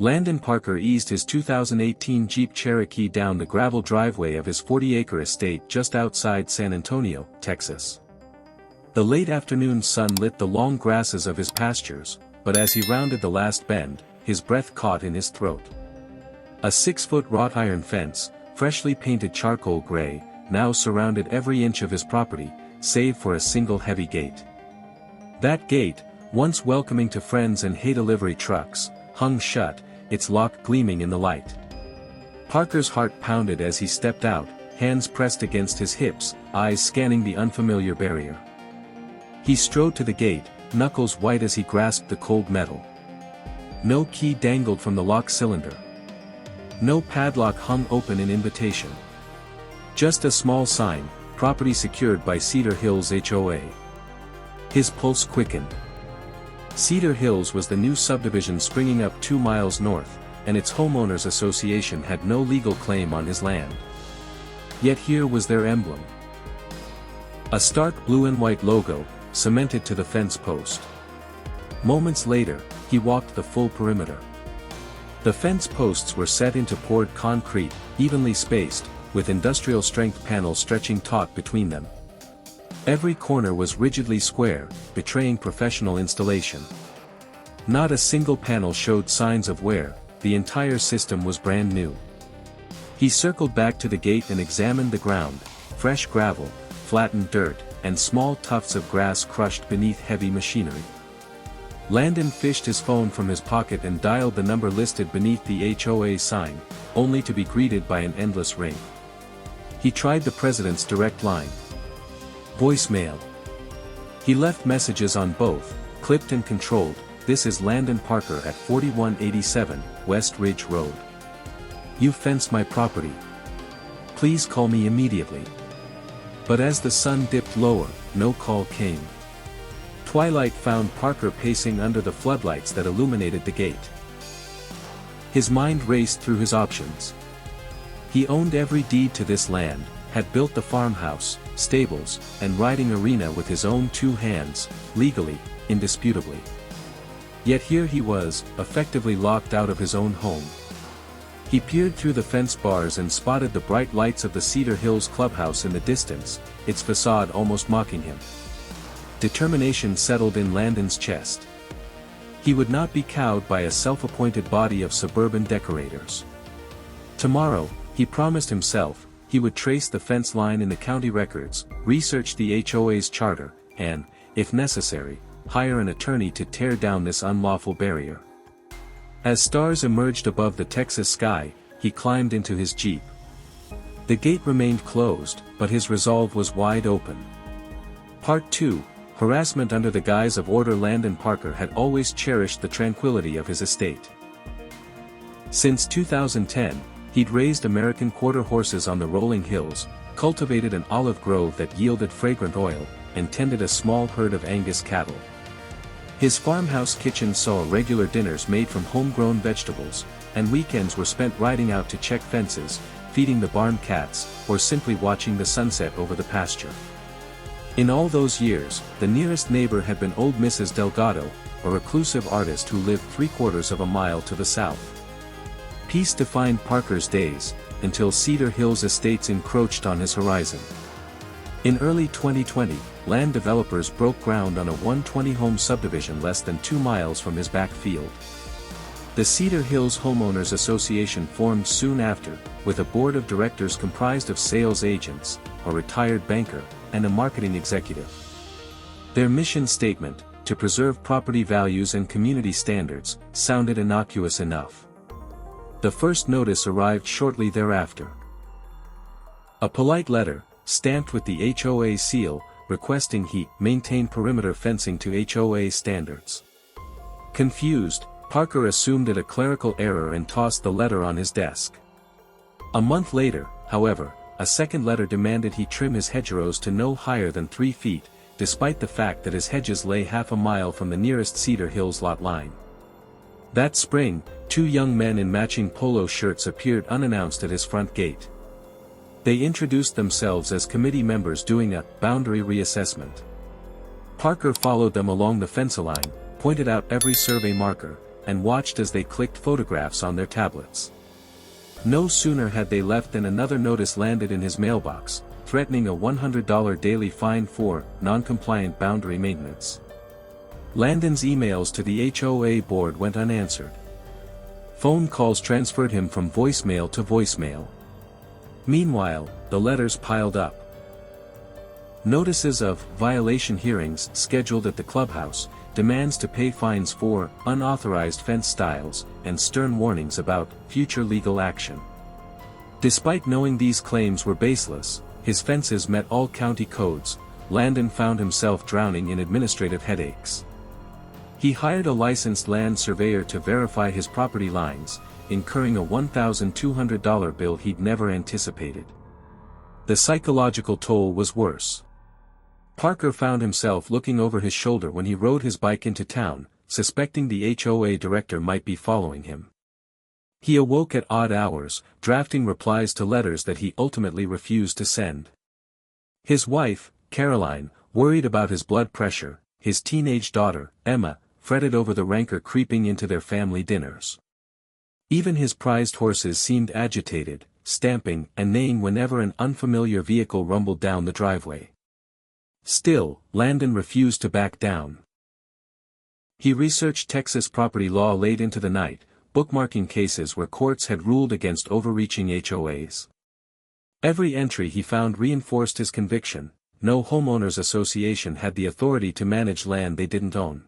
Landon Parker eased his 2018 Jeep Cherokee down the gravel driveway of his 40-acre estate just outside San Antonio, Texas. The late afternoon sun lit the long grasses of his pastures, but as he rounded the last bend, his breath caught in his throat. A 6-foot wrought iron fence, freshly painted charcoal gray, now surrounded every inch of his property, save for a single heavy gate. That gate, once welcoming to friends and hay delivery trucks, hung shut, its lock gleaming in the light. Parker's heart pounded as he stepped out, hands pressed against his hips, eyes scanning the unfamiliar barrier. He strode to the gate, knuckles white as he grasped the cold metal. No key dangled from the lock cylinder. No padlock hung open in invitation. Just a small sign, property secured by Cedar Hills HOA. His pulse quickened. Cedar Hills was the new subdivision springing up 2 miles north, and its homeowners association had no legal claim on his land. Yet here was their emblem. A stark blue and white logo, cemented to the fence post. Moments later, he walked the full perimeter. The fence posts were set into poured concrete, evenly spaced, with industrial-strength panels stretching taut between them. Every corner was rigidly square, betraying professional installation. Not a single panel showed signs of wear, the entire system was brand new. He circled back to the gate and examined the ground, fresh gravel, flattened dirt, and small tufts of grass crushed beneath heavy machinery. Landon fished his phone from his pocket and dialed the number listed beneath the HOA sign, only to be greeted by an endless ring. He tried the president's direct line. Voicemail. He left messages on both, clipped and controlled. This is Landon Parker at 4187 West Ridge Road. You fenced my property. Please call me immediately. But as the sun dipped lower, no call came. Twilight found Parker pacing under the floodlights that illuminated the gate. His mind raced through his options. He owned every deed to this land, had built the farmhouse, stables, and riding arena with his own 2 hands, legally, indisputably. Yet here he was, effectively locked out of his own home. He peered through the fence bars and spotted the bright lights of the Cedar Hills clubhouse in the distance, its facade almost mocking him. Determination settled in Landon's chest. He would not be cowed by a self-appointed body of suburban decorators. Tomorrow, he promised himself, he would trace the fence line in the county records, research the HOA's charter, and, if necessary, hire an attorney to tear down this unlawful barrier. As stars emerged above the Texas sky, he climbed into his Jeep. The gate remained closed, but his resolve was wide open. Part 2. Harassment under the guise of order. Landon Parker had always cherished the tranquility of his estate. Since 2010, he'd raised American quarter horses on the rolling hills, cultivated an olive grove that yielded fragrant oil, and tended a small herd of Angus cattle. His farmhouse kitchen saw regular dinners made from homegrown vegetables, and weekends were spent riding out to check fences, feeding the barn cats, or simply watching the sunset over the pasture. In all those years, the nearest neighbor had been old Mrs. Delgado, a reclusive artist who lived 3/4 of a mile to the south. Peace defined Parker's days, until Cedar Hills estates encroached on his horizon. In early 2020, land developers broke ground on a 120-home subdivision less than 2 miles from his back field. The Cedar Hills Homeowners Association formed soon after, with a board of directors comprised of sales agents, a retired banker, and a marketing executive. Their mission statement, to preserve property values and community standards, sounded innocuous enough. The first notice arrived shortly thereafter. A polite letter, stamped with the HOA seal, requesting he maintain perimeter fencing to HOA standards. Confused, Parker assumed it a clerical error and tossed the letter on his desk. A month later, however, a second letter demanded he trim his hedgerows to no higher than 3 feet, despite the fact that his hedges lay half a mile from the nearest Cedar Hills lot line. That spring, 2 young men in matching polo shirts appeared unannounced at his front gate. They introduced themselves as committee members doing a boundary reassessment. Parker followed them along the fence line, pointed out every survey marker, and watched as they clicked photographs on their tablets. No sooner had they left than another notice landed in his mailbox, threatening a $100 daily fine for non-compliant boundary maintenance. Landon's emails to the HOA board went unanswered. Phone calls transferred him from voicemail to voicemail. Meanwhile, the letters piled up. Notices of violation hearings scheduled at the clubhouse, demands to pay fines for unauthorized fence styles, and stern warnings about future legal action. Despite knowing these claims were baseless, his fences met all county codes. Landon found himself drowning in administrative headaches. He hired a licensed land surveyor to verify his property lines, incurring a $1,200 bill he'd never anticipated. The psychological toll was worse. Parker found himself looking over his shoulder when he rode his bike into town, suspecting the HOA director might be following him. He awoke at odd hours, drafting replies to letters that he ultimately refused to send. His wife, Caroline, worried about his blood pressure. His teenage daughter, Emma, fretted over the rancor creeping into their family dinners. Even his prized horses seemed agitated, stamping and neighing whenever an unfamiliar vehicle rumbled down the driveway. Still, Landon refused to back down. He researched Texas property law late into the night, bookmarking cases where courts had ruled against overreaching HOAs. Every entry he found reinforced his conviction: no homeowners association had the authority to manage land they didn't own.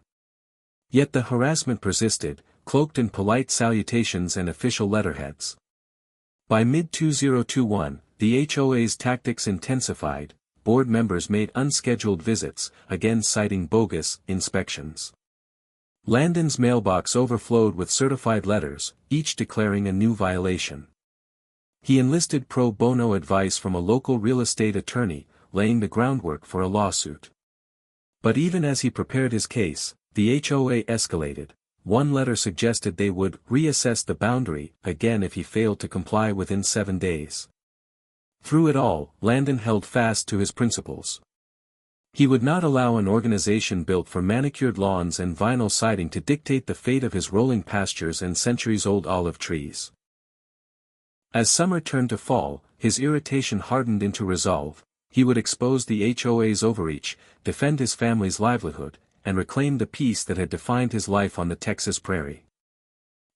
Yet the harassment persisted, cloaked in polite salutations and official letterheads. By mid-2021, the HOA's tactics intensified. Board members made unscheduled visits, again citing bogus inspections. Landon's mailbox overflowed with certified letters, each declaring a new violation. He enlisted pro bono advice from a local real estate attorney, laying the groundwork for a lawsuit. But even as he prepared his case, the HOA escalated. One letter suggested they would reassess the boundary again if he failed to comply within 7 days. Through it all, Landon held fast to his principles. He would not allow an organization built for manicured lawns and vinyl siding to dictate the fate of his rolling pastures and centuries-old olive trees. As summer turned to fall, his irritation hardened into resolve. He would expose the HOA's overreach, defend his family's livelihood, and reclaim the peace that had defined his life on the Texas prairie.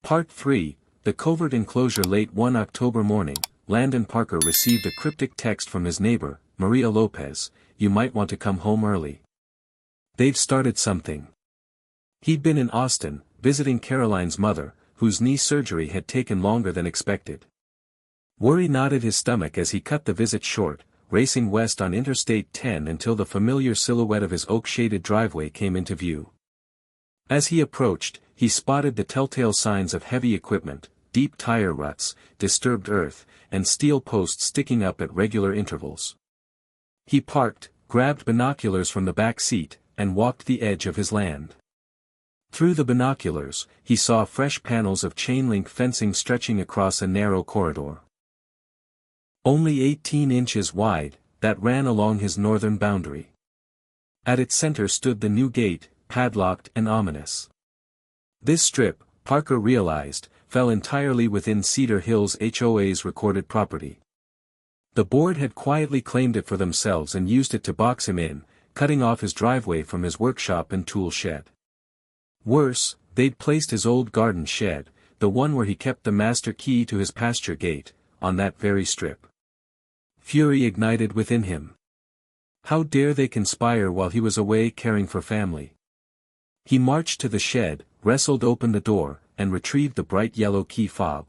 Part 3, The Covert Enclosure. Late one October morning, Landon Parker received a cryptic text from his neighbor, Maria Lopez: "You might want to come home early. They've started something." He'd been in Austin, visiting Caroline's mother, whose knee surgery had taken longer than expected. Worry knotted his stomach as he cut the visit short, racing west on Interstate 10 until the familiar silhouette of his oak-shaded driveway came into view. As he approached, he spotted the telltale signs of heavy equipment: deep tire ruts, disturbed earth, and steel posts sticking up at regular intervals. He parked, grabbed binoculars from the back seat, and walked the edge of his land. Through the binoculars, he saw fresh panels of chain-link fencing stretching across a narrow corridor. Only 18 inches wide, that ran along his northern boundary. At its center stood the new gate, padlocked and ominous. This strip, Parker realized, fell entirely within Cedar Hills HOA's recorded property. The board had quietly claimed it for themselves and used it to box him in, cutting off his driveway from his workshop and tool shed. Worse, they'd placed his old garden shed, the one where he kept the master key to his pasture gate, on that very strip. Fury ignited within him. How dare they conspire while he was away caring for family? He marched to the shed, wrestled open the door, and retrieved the bright yellow key fob.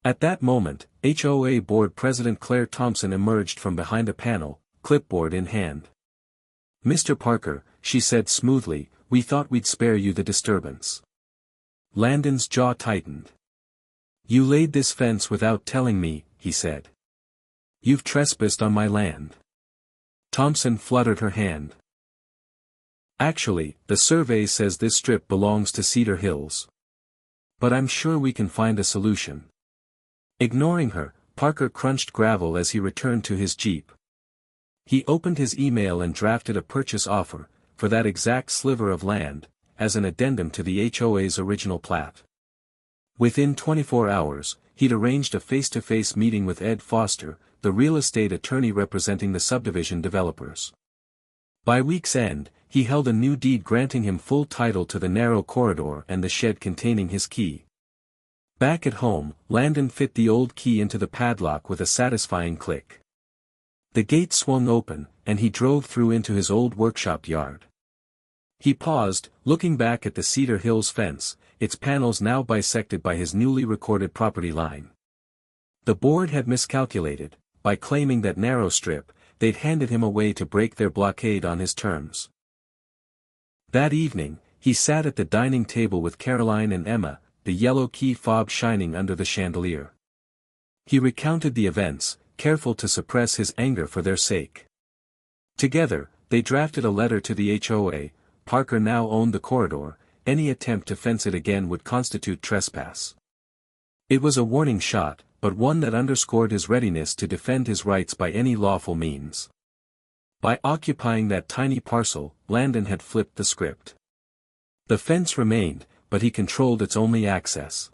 At that moment, HOA Board President Claire Thompson emerged from behind a panel, clipboard in hand. "Mr. Parker," she said smoothly, "we thought we'd spare you the disturbance." Landon's jaw tightened. "You laid this fence without telling me," he said. "You've trespassed on my land." Thompson fluttered her hand. "Actually, the survey says this strip belongs to Cedar Hills. But I'm sure we can find a solution." Ignoring her, Parker crunched gravel as he returned to his Jeep. He opened his email and drafted a purchase offer, for that exact sliver of land, as an addendum to the HOA's original plat. Within 24 hours, he'd arranged a face-to-face meeting with Ed Foster, the real estate attorney representing the subdivision developers. By week's end, he held a new deed granting him full title to the narrow corridor and the shed containing his key. Back at home, Landon fit the old key into the padlock with a satisfying click. The gate swung open, and he drove through into his old workshop yard. He paused, looking back at the Cedar Hills fence, its panels now bisected by his newly recorded property line. The board had miscalculated. By claiming that narrow strip, they'd handed him away to break their blockade on his terms. That evening, he sat at the dining table with Caroline and Emma, the yellow key fob shining under the chandelier. He recounted the events, careful to suppress his anger for their sake. Together, they drafted a letter to the HOA. Parker now owned the corridor. Any attempt to fence it again would constitute trespass. It was a warning shot, but one that underscored his readiness to defend his rights by any lawful means. By occupying that tiny parcel, Landon had flipped the script. The fence remained, but he controlled its only access.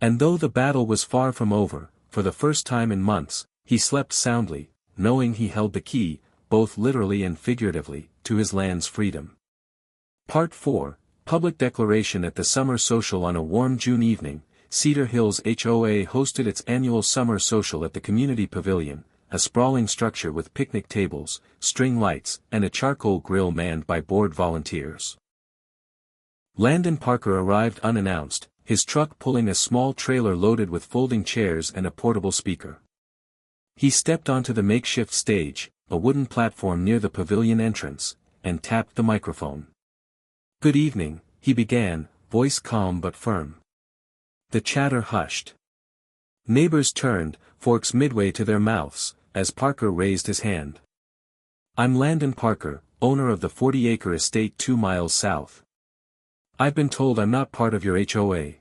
And though the battle was far from over, for the first time in months, he slept soundly, knowing he held the key, both literally and figuratively, to his land's freedom. Part 4, Public Declaration. At the summer social. On a warm June evening, Cedar Hills HOA hosted its annual summer social at the community pavilion, a sprawling structure with picnic tables, string lights, and a charcoal grill manned by board volunteers. Landon Parker arrived unannounced, his truck pulling a small trailer loaded with folding chairs and a portable speaker. He stepped onto the makeshift stage, a wooden platform near the pavilion entrance, and tapped the microphone. "Good evening," he began, voice calm but firm. The chatter hushed. Neighbors turned, forks midway to their mouths, as Parker raised his hand. "I'm Landon Parker, owner of the 40-acre estate 2 miles south. I've been told I'm not part of your HOA.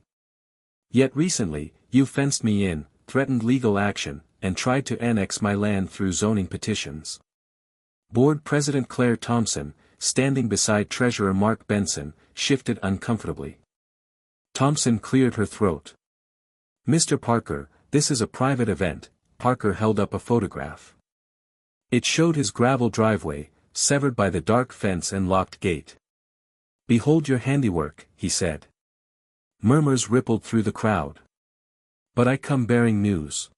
Yet recently, you fenced me in, threatened legal action, and tried to annex my land through zoning petitions." Board President Claire Thompson, standing beside Treasurer Mark Benson, shifted uncomfortably. Thompson cleared her throat. "Mr. Parker, this is a private event." Parker held up a photograph. It showed his gravel driveway, severed by the dark fence and locked gate. "Behold your handiwork," he said. Murmurs rippled through the crowd. "But I come bearing news.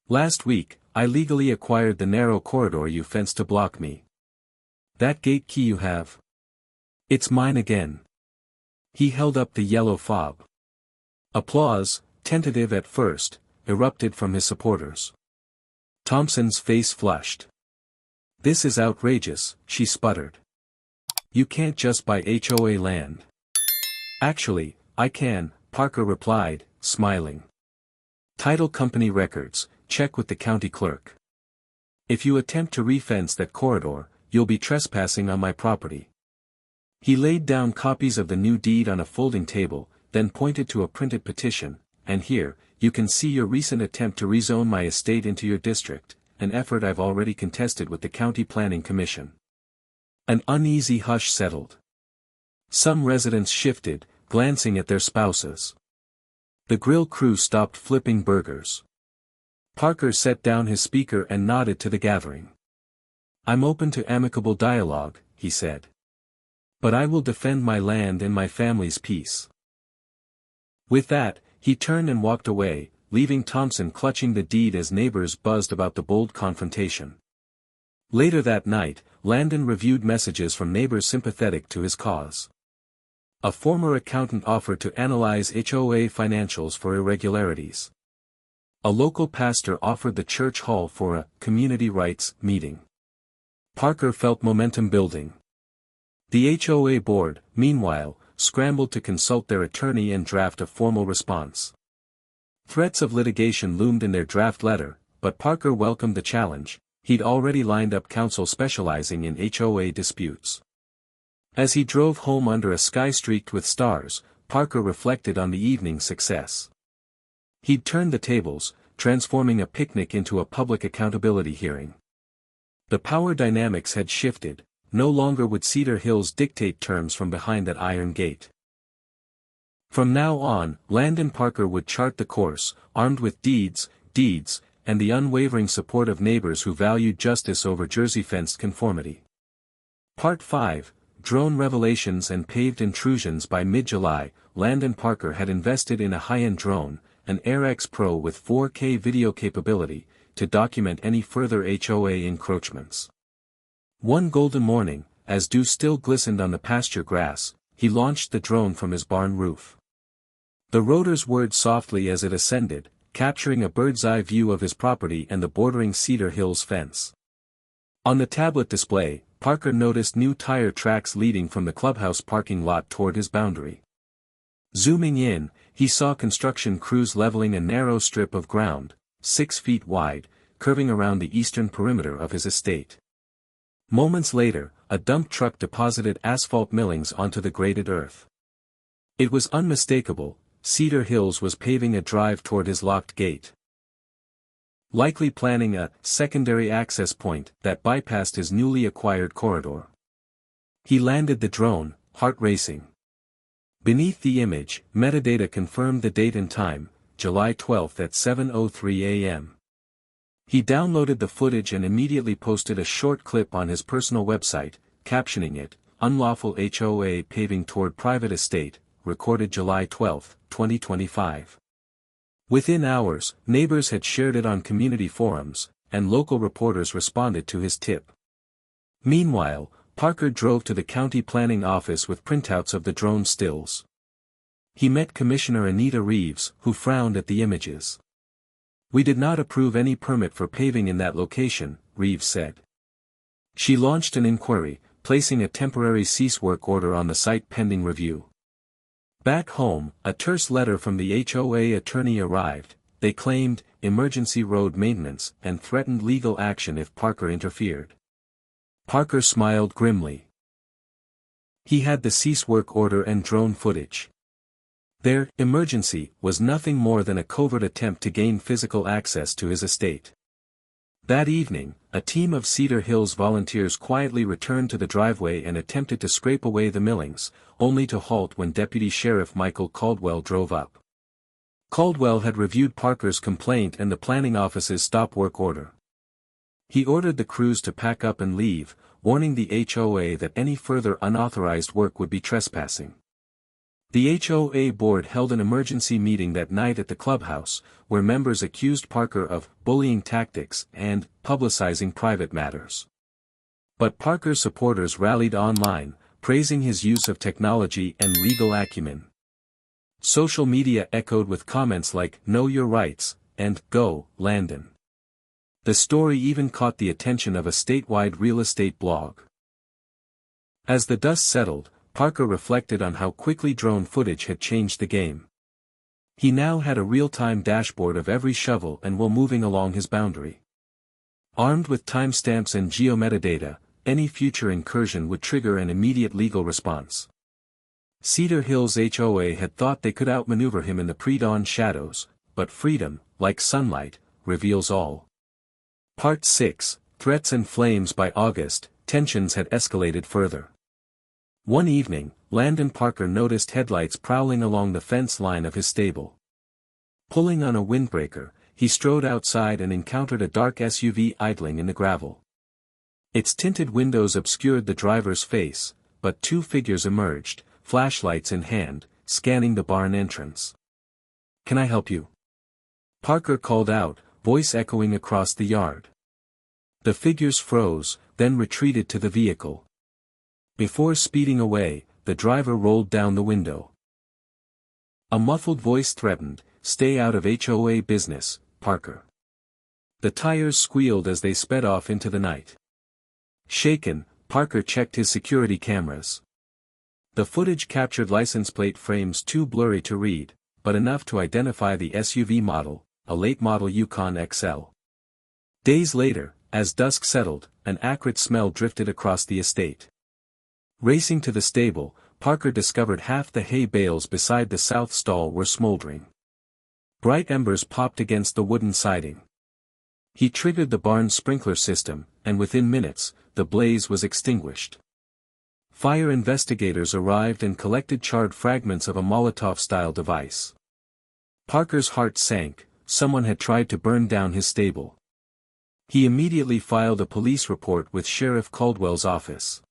Last week, I legally acquired the narrow corridor you fenced to block me. That gate key you have? It's mine again." He held up the yellow fob. Applause, tentative at first, erupted from his supporters. Thompson's face flushed. "This is outrageous," she sputtered. "You can't just buy HOA land." "Actually, I can," Parker replied, smiling. "Title company records, check with the county clerk. If you attempt to refence that corridor, you'll be trespassing on my property." He laid down copies of the new deed on a folding table, then pointed to a printed petition, "And here, you can see your recent attempt to rezone my estate into your district, an effort I've already contested with the County Planning Commission." An uneasy hush settled. Some residents shifted, glancing at their spouses. The grill crew stopped flipping burgers. Parker set down his speaker and nodded to the gathering. "I'm open to amicable dialogue," he said. "But I will defend my land and my family's peace." With that, he turned and walked away, leaving Thompson clutching the deed as neighbors buzzed about the bold confrontation. Later that night, Landon reviewed messages from neighbors sympathetic to his cause. A former accountant offered to analyze HOA financials for irregularities. A local pastor offered the church hall for a community rights meeting. Parker felt momentum building. The HOA board, meanwhile, scrambled to consult their attorney and draft a formal response. Threats of litigation loomed in their draft letter, but Parker welcomed the challenge. He'd already lined up counsel specializing in HOA disputes. As he drove home under a sky streaked with stars, Parker reflected on the evening's success. He'd turned the tables, transforming a picnic into a public accountability hearing. The power dynamics had shifted. no longer would Cedar Hills dictate terms from behind that iron gate. From now on, Landon Parker would chart the course, armed with deeds, and the unwavering support of neighbors who valued justice over Jersey-fenced conformity. Part 5, Drone Revelations and Paved Intrusions. By mid-July, Landon Parker had invested in a high-end drone, an Air X Pro with 4K video capability, to document any further HOA encroachments. One golden morning, as dew still glistened on the pasture grass, he launched the drone from his barn roof. The rotors whirred softly as it ascended, capturing a bird's-eye view of his property and the bordering Cedar Hills fence. On the tablet display, Parker noticed new tire tracks leading from the clubhouse parking lot toward his boundary. Zooming in, he saw construction crews leveling a narrow strip of ground, 6 feet wide, curving around the eastern perimeter of his estate. Moments later, a dump truck deposited asphalt millings onto the graded earth. It was unmistakable. Cedar Hills was paving a drive toward his locked gate. Likely planning a secondary access point that bypassed his newly acquired corridor. He landed the drone, heart racing. Beneath the image, metadata confirmed the date and time, July 12 at 7:03 a.m. He downloaded the footage and immediately posted a short clip on his personal website, captioning it, "Unlawful HOA paving toward private estate, recorded July 12, 2025. Within hours, neighbors had shared it on community forums, and local reporters responded to his tip. Meanwhile, Parker drove to the county planning office with printouts of the drone stills. He met Commissioner Anita Reeves, who frowned at the images. "We did not approve any permit for paving in that location," Reeves said. She launched an inquiry, placing a temporary cease work order on the site pending review. Back home, a terse letter from the HOA attorney arrived. They claimed emergency road maintenance and threatened legal action if Parker interfered. Parker smiled grimly. He had the cease work order and drone footage. Their emergency was nothing more than a covert attempt to gain physical access to his estate. That evening, a team of Cedar Hills volunteers quietly returned to the driveway and attempted to scrape away the millings, only to halt when Deputy Sheriff Michael Caldwell drove up. Caldwell had reviewed Parker's complaint and the planning office's stop work order. He ordered the crews to pack up and leave, warning the HOA that any further unauthorized work would be trespassing. The HOA board held an emergency meeting that night at the clubhouse, where members accused Parker of bullying tactics and publicizing private matters. But Parker's supporters rallied online, praising his use of technology and legal acumen. Social media echoed with comments like "Know your rights" and "Go, Landon." The story even caught the attention of a statewide real estate blog. As the dust settled, Parker reflected on how quickly drone footage had changed the game. He now had a real-time dashboard of every shovel and wheel moving along his boundary. Armed with timestamps and geometadata, any future incursion would trigger an immediate legal response. Cedar Hills HOA had thought they could outmaneuver him in the pre-dawn shadows, but freedom, like sunlight, reveals all. Part 6, Threats and Flames. By August, tensions had escalated further. One evening, Landon Parker noticed headlights prowling along the fence line of his stable. Pulling on a windbreaker, he strode outside and encountered a dark SUV idling in the gravel. Its tinted windows obscured the driver's face, but two figures emerged, flashlights in hand, scanning the barn entrance. "Can I help you?" Parker called out, voice echoing across the yard. The figures froze, then retreated to the vehicle. Before speeding away, the driver rolled down the window. A muffled voice threatened, "Stay out of HOA business, Parker." The tires squealed as they sped off into the night. Shaken, Parker checked his security cameras. The footage captured license plate frames too blurry to read, but enough to identify the SUV model, a late-model Yukon XL. Days later, as dusk settled, an acrid smell drifted across the estate. Racing to the stable, Parker discovered half the hay bales beside the south stall were smoldering. Bright embers popped against the wooden siding. He triggered the barn's sprinkler system, and within minutes, the blaze was extinguished. Fire investigators arrived and collected charred fragments of a Molotov-style device. Parker's heart sank. Someone had tried to burn down his stable. He immediately filed a police report with Sheriff Caldwell's office.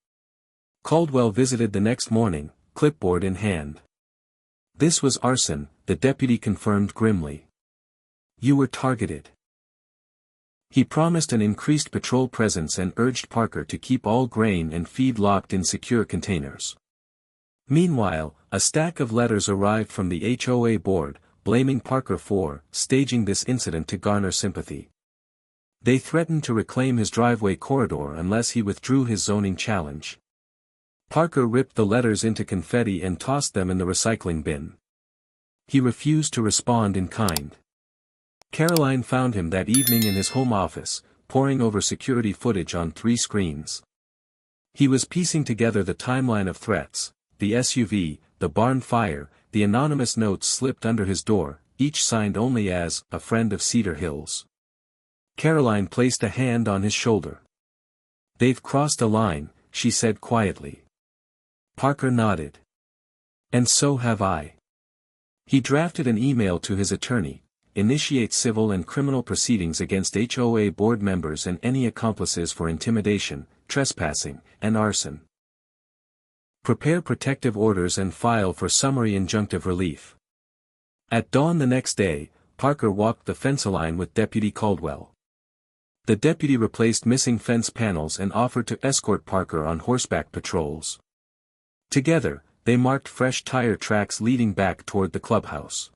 Caldwell visited the next morning, clipboard in hand. "This was arson," the deputy confirmed grimly. "You were targeted." He promised an increased patrol presence and urged Parker to keep all grain and feed locked in secure containers. Meanwhile, a stack of letters arrived from the HOA board, blaming Parker for staging this incident to garner sympathy. They threatened to reclaim his driveway corridor unless he withdrew his zoning challenge. Parker ripped the letters into confetti and tossed them in the recycling bin. He refused to respond in kind. Caroline found him that evening in his home office, poring over security footage on 3 screens. He was piecing together the timeline of threats: the SUV, the barn fire, the anonymous notes slipped under his door, each signed only as a friend of Cedar Hills. Caroline placed a hand on his shoulder. "They've crossed a line," she said quietly. Parker nodded. "And so have I." He drafted an email to his attorney: "Initiate civil and criminal proceedings against HOA board members and any accomplices for intimidation, trespassing, and arson. Prepare protective orders and file for summary injunctive relief." At dawn the next day, Parker walked the fence line with Deputy Caldwell. The deputy replaced missing fence panels and offered to escort Parker on horseback patrols. Together, they marked fresh tire tracks leading back toward the clubhouse.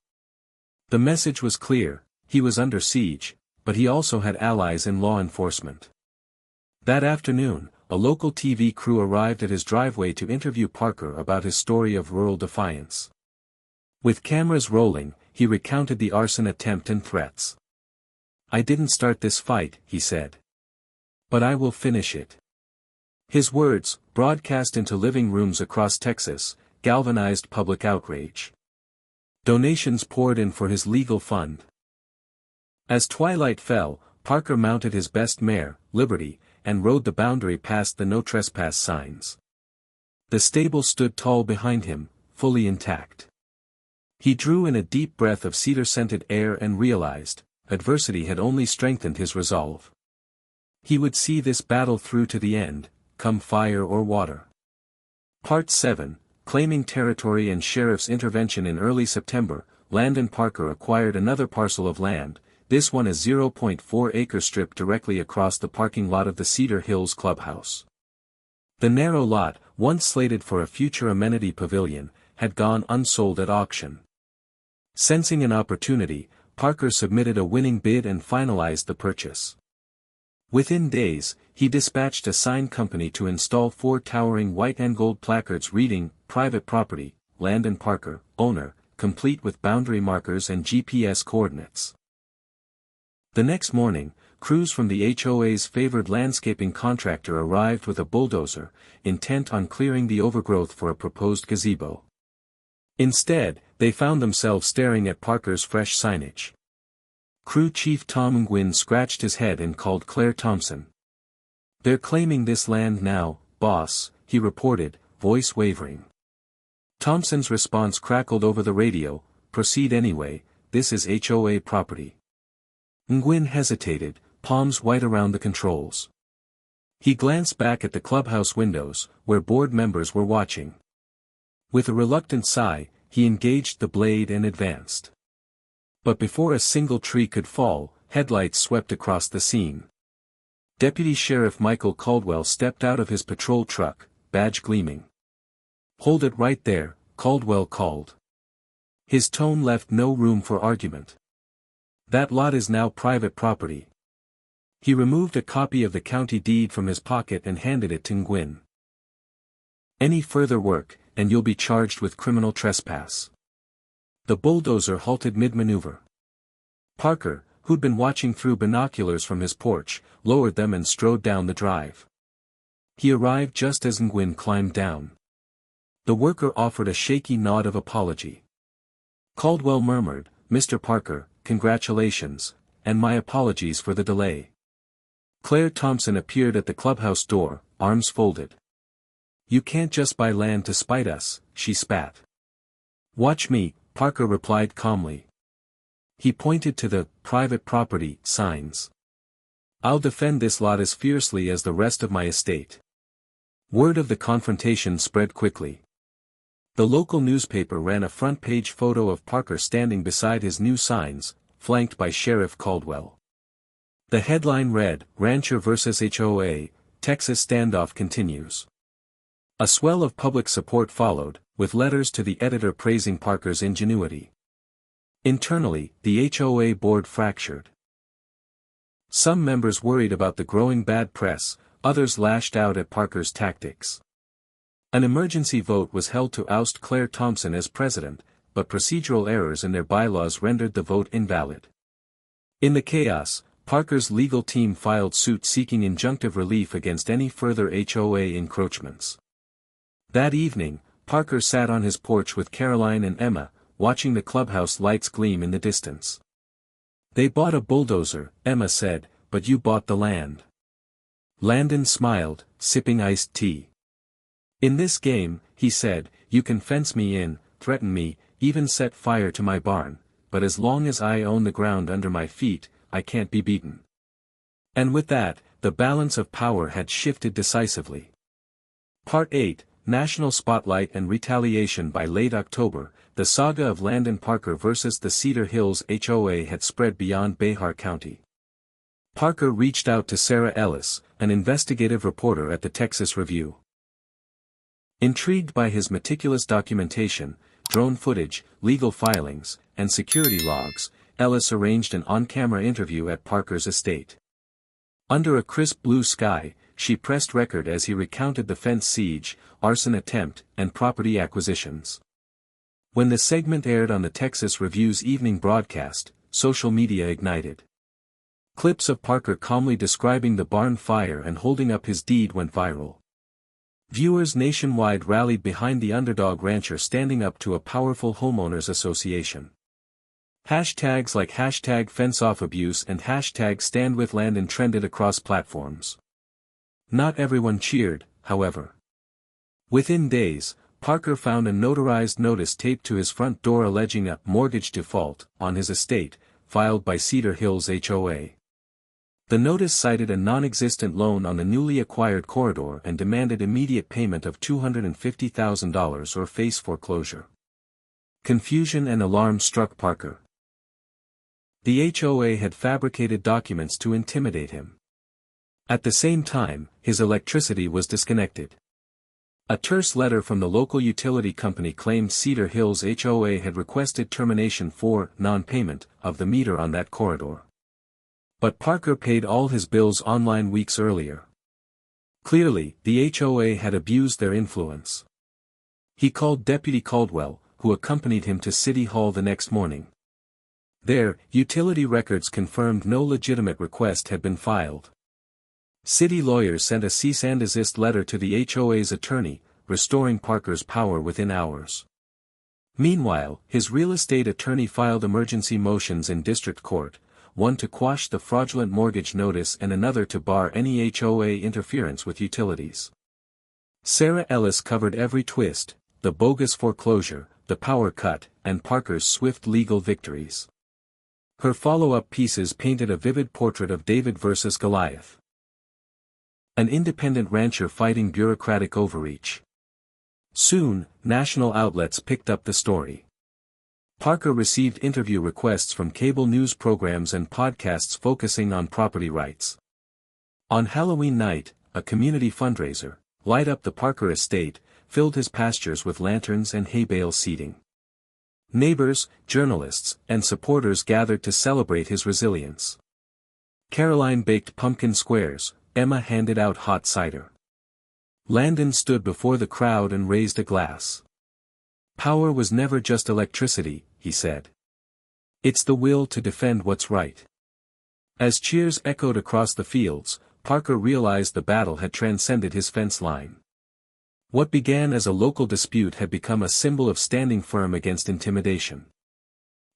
The message was clear: he was under siege, but he also had allies in law enforcement. That afternoon, a local TV crew arrived at his driveway to interview Parker about his story of rural defiance. With cameras rolling, he recounted the arson attempt and threats. "I didn't start this fight," he said. "But I will finish it." His words, broadcast into living rooms across Texas, galvanized public outrage. Donations poured in for his legal fund. As twilight fell, Parker mounted his best mare, Liberty, and rode the boundary past the no trespass signs. The stable stood tall behind him, fully intact. He drew in a deep breath of cedar-scented air and realized, adversity had only strengthened his resolve. He would see this battle through to the end, come fire or water. Part 7, Claiming Territory and Sheriff's Intervention. In early September, Landon Parker acquired another parcel of land, this one a 0.4-acre strip directly across the parking lot of the Cedar Hills clubhouse. The narrow lot, once slated for a future amenity pavilion, had gone unsold at auction. Sensing an opportunity, Parker submitted a winning bid and finalized the purchase. Within days, he dispatched a sign company to install 4 towering white and gold placards reading, "Private Property, Landon Parker, Owner," complete with boundary markers and GPS coordinates. The next morning, crews from the HOA's favored landscaping contractor arrived with a bulldozer, intent on clearing the overgrowth for a proposed gazebo. Instead, they found themselves staring at Parker's fresh signage. Crew Chief Tom Nguyen scratched his head and called Claire Thompson. "They're claiming this land now, boss," he reported, voice wavering. Thompson's response crackled over the radio: "Proceed anyway, this is HOA property." Nguyen hesitated, palms white around the controls. He glanced back at the clubhouse windows, where board members were watching. With a reluctant sigh, he engaged the blade and advanced. But before a single tree could fall, headlights swept across the scene. Deputy Sheriff Michael Caldwell stepped out of his patrol truck, badge gleaming. "Hold it right there," Caldwell called. His tone left no room for argument. "That lot is now private property." He removed a copy of the county deed from his pocket and handed it to Nguyen. "Any further work, and you'll be charged with criminal trespass." The bulldozer halted mid-maneuver. Parker, who'd been watching through binoculars from his porch, lowered them and strode down the drive. He arrived just as Nguyen climbed down. The worker offered a shaky nod of apology. Caldwell murmured, "Mr. Parker, congratulations, and my apologies for the delay." Claire Thompson appeared at the clubhouse door, arms folded. "You can't just buy land to spite us," she spat. "Watch me," Parker replied calmly. He pointed to the private property signs. "I'll defend this lot as fiercely as the rest of my estate." Word of the confrontation spread quickly. The local newspaper ran a front-page photo of Parker standing beside his new signs, flanked by Sheriff Caldwell. The headline read, "Rancher vs. HOA, Texas Standoff Continues." A swell of public support followed, with letters to the editor praising Parker's ingenuity. Internally, the HOA board fractured. Some members worried about the growing bad press, others lashed out at Parker's tactics. An emergency vote was held to oust Claire Thompson as president, but procedural errors in their bylaws rendered the vote invalid. In the chaos, Parker's legal team filed suit seeking injunctive relief against any further HOA encroachments. That evening, Parker sat on his porch with Caroline and Emma, watching the clubhouse lights gleam in the distance. "They bought a bulldozer," Emma said, "but you bought the land." Landon smiled, sipping iced tea. "In this game," he said, "you can fence me in, threaten me, even set fire to my barn, but as long as I own the ground under my feet, I can't be beaten." And with that, the balance of power had shifted decisively. Part 8, National Spotlight and Retaliation. By late October, the saga of Landon Parker versus the Cedar Hills HOA had spread beyond Behar County. Parker reached out to Sarah Ellis, an investigative reporter at the Texas Review. Intrigued by his meticulous documentation, drone footage, legal filings, and security logs, Ellis arranged an on-camera interview at Parker's estate. Under a crisp blue sky, she pressed record as he recounted the fence siege, arson attempt, and property acquisitions. When the segment aired on the Texas Review's evening broadcast, social media ignited. Clips of Parker calmly describing the barn fire and holding up his deed went viral. Viewers nationwide rallied behind the underdog rancher standing up to a powerful homeowners association. Hashtags like #FenceOffAbuse and #StandWithLandon trended across platforms. Not everyone cheered, however. Within days, Parker found a notarized notice taped to his front door alleging a mortgage default on his estate, filed by Cedar Hills HOA. The notice cited a non-existent loan on the newly acquired corridor and demanded immediate payment of $250,000 or face foreclosure. Confusion and alarm struck Parker. The HOA had fabricated documents to intimidate him. At the same time, his electricity was disconnected. A terse letter from the local utility company claimed Cedar Hills HOA had requested termination for non-payment of the meter on that corridor. But Parker paid all his bills online weeks earlier. Clearly, the HOA had abused their influence. He called Deputy Caldwell, who accompanied him to City Hall the next morning. There, utility records confirmed no legitimate request had been filed. City lawyers sent a cease and desist letter to the HOA's attorney, restoring Parker's power within hours. Meanwhile, his real estate attorney filed emergency motions in district court, one to quash the fraudulent mortgage notice and another to bar any HOA interference with utilities. Sarah Ellis covered every twist, the bogus foreclosure, the power cut, and Parker's swift legal victories. Her follow-up pieces painted a vivid portrait of David versus Goliath. An independent rancher fighting bureaucratic overreach. Soon, national outlets picked up the story. Parker received interview requests from cable news programs and podcasts focusing on property rights. On Halloween night, a community fundraiser, Light Up the Parker Estate, filled his pastures with lanterns and hay bale seating. Neighbors, journalists, and supporters gathered to celebrate his resilience. Caroline baked pumpkin squares, Emma handed out hot cider. Landon stood before the crowd and raised a glass. "Power was never just electricity," he said. "It's the will to defend what's right." As cheers echoed across the fields, Parker realized the battle had transcended his fence line. What began as a local dispute had become a symbol of standing firm against intimidation.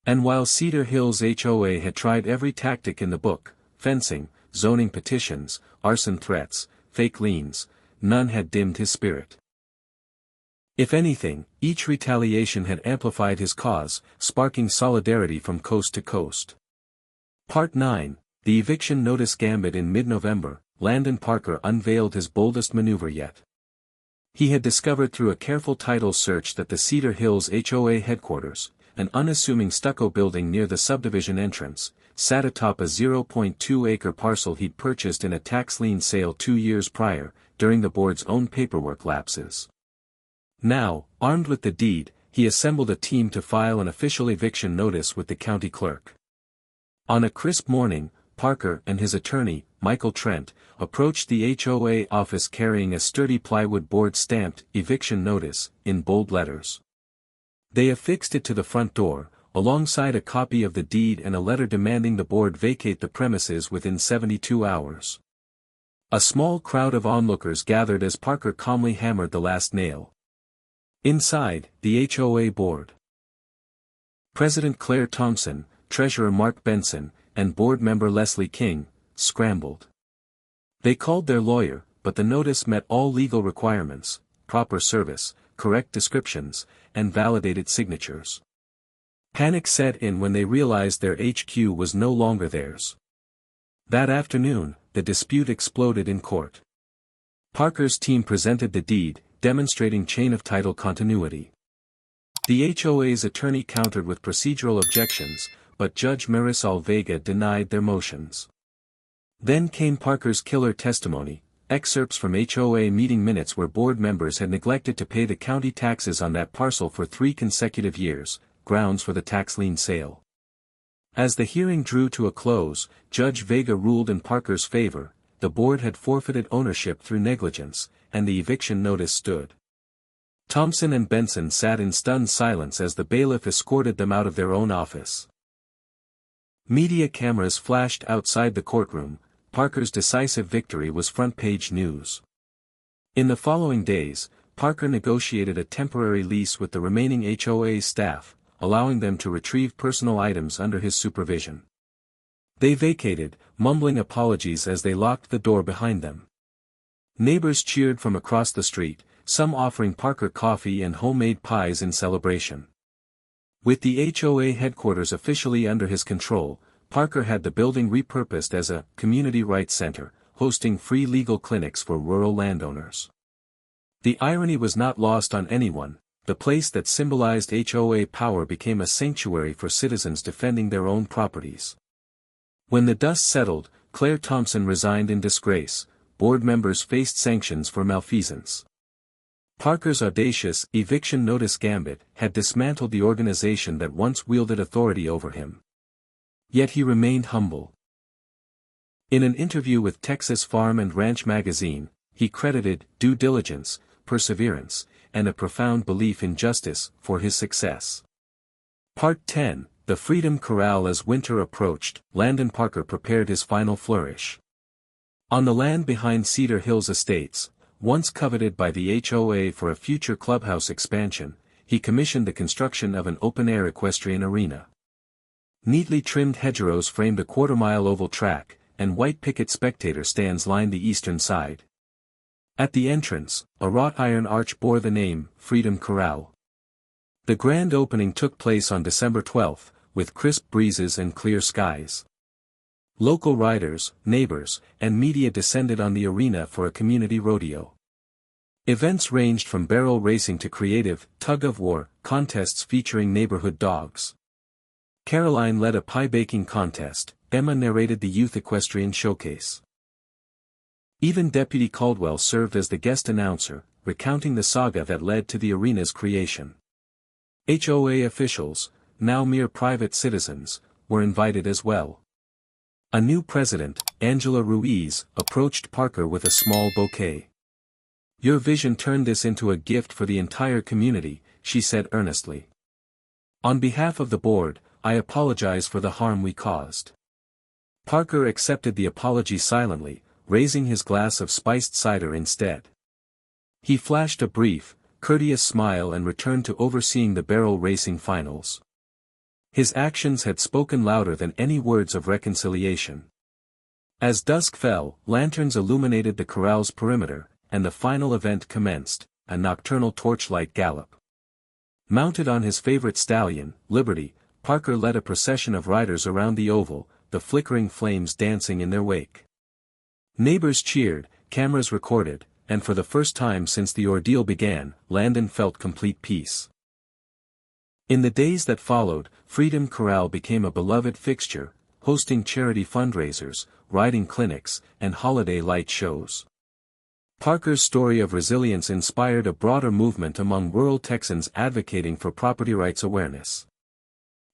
And while Cedar Hills HOA had tried every tactic in the book, fencing, zoning petitions, arson threats, fake liens, none had dimmed his spirit. If anything, each retaliation had amplified his cause, sparking solidarity from coast to coast. Part 9, The Eviction Notice Gambit. In mid-November, Landon Parker unveiled his boldest maneuver yet. He had discovered through a careful title search that the Cedar Hills HOA headquarters, an unassuming stucco building near the subdivision entrance, sat atop a 0.2-acre parcel he'd purchased in a tax lien sale 2 years prior, during the board's own paperwork lapses. Now, armed with the deed, he assembled a team to file an official eviction notice with the county clerk. On a crisp morning, Parker and his attorney, Michael Trent, approached the HOA office carrying a sturdy plywood board stamped "Eviction Notice" in bold letters. They affixed it to the front door, alongside a copy of the deed and a letter demanding the board vacate the premises within 72 hours. A small crowd of onlookers gathered as Parker calmly hammered the last nail. Inside, the HOA board. President Claire Thompson, Treasurer Mark Benson, and board member Leslie King, scrambled. They called their lawyer, but the notice met all legal requirements: proper service, correct descriptions, and validated signatures. Panic set in when they realized their HQ was no longer theirs. That afternoon, the dispute exploded in court. Parker's team presented the deed, demonstrating chain of title continuity. The HOA's attorney countered with procedural objections, but Judge Marisol Vega denied their motions. Then came Parker's killer testimony, excerpts from HOA meeting minutes where board members had neglected to pay the county taxes on that parcel for 3 consecutive years, grounds for the tax lien sale. As the hearing drew to a close, Judge Vega ruled in Parker's favor. The board had forfeited ownership through negligence, and the eviction notice stood. Thompson and Benson sat in stunned silence as the bailiff escorted them out of their own office. Media cameras flashed outside the courtroom. Parker's decisive victory was front-page news. In the following days, Parker negotiated a temporary lease with the remaining HOA staff, allowing them to retrieve personal items under his supervision. They vacated, mumbling apologies as they locked the door behind them. Neighbors cheered from across the street, some offering Parker coffee and homemade pies in celebration. With the HOA headquarters officially under his control, Parker had the building repurposed as a community rights center, hosting free legal clinics for rural landowners. The irony was not lost on anyone. The place that symbolized HOA power became a sanctuary for citizens defending their own properties. When the dust settled, Claire Thompson resigned in disgrace. Board members faced sanctions for malfeasance. Parker's audacious eviction notice gambit had dismantled the organization that once wielded authority over him. Yet he remained humble. In an interview with Texas Farm and Ranch magazine, he credited due diligence, perseverance, and a profound belief in justice for his success. Part 10, The Freedom Corral. As winter approached, Landon Parker prepared his final flourish. On the land behind Cedar Hills Estates, once coveted by the HOA for a future clubhouse expansion, he commissioned the construction of an open-air equestrian arena. Neatly trimmed hedgerows framed a quarter-mile oval track, and white picket spectator stands lined the eastern side. At the entrance, a wrought iron arch bore the name, Freedom Corral. The grand opening took place on December 12, with crisp breezes and clear skies. Local riders, neighbors, and media descended on the arena for a community rodeo. Events ranged from barrel racing to creative, tug-of-war, contests featuring neighborhood dogs. Caroline led a pie-baking contest, Emma narrated the youth equestrian showcase. Even Deputy Caldwell served as the guest announcer, recounting the saga that led to the arena's creation. HOA officials, now mere private citizens, were invited as well. A new president, Angela Ruiz, approached Parker with a small bouquet. "Your vision turned this into a gift for the entire community," she said earnestly. "On behalf of the board, I apologize for the harm we caused." Parker accepted the apology silently, raising his glass of spiced cider instead. He flashed a brief, courteous smile and returned to overseeing the barrel racing finals. His actions had spoken louder than any words of reconciliation. As dusk fell, lanterns illuminated the corral's perimeter, and the final event commenced, a nocturnal torchlight gallop. Mounted on his favorite stallion, Liberty, Parker led a procession of riders around the oval, the flickering flames dancing in their wake. Neighbors cheered, cameras recorded, and for the first time since the ordeal began, Landon felt complete peace. In the days that followed, Freedom Corral became a beloved fixture, hosting charity fundraisers, riding clinics, and holiday light shows. Parker's story of resilience inspired a broader movement among rural Texans advocating for property rights awareness.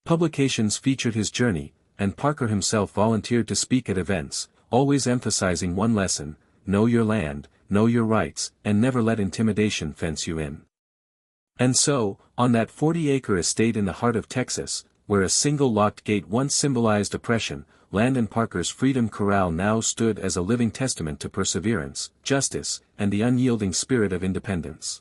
Publications featured his journey, and Parker himself volunteered to speak at events, always emphasizing one lesson: know your land, know your rights, and never let intimidation fence you in. And so, on that 40-acre estate in the heart of Texas, where a single locked gate once symbolized oppression, Landon Parker's Freedom Corral now stood as a living testament to perseverance, justice, and the unyielding spirit of independence.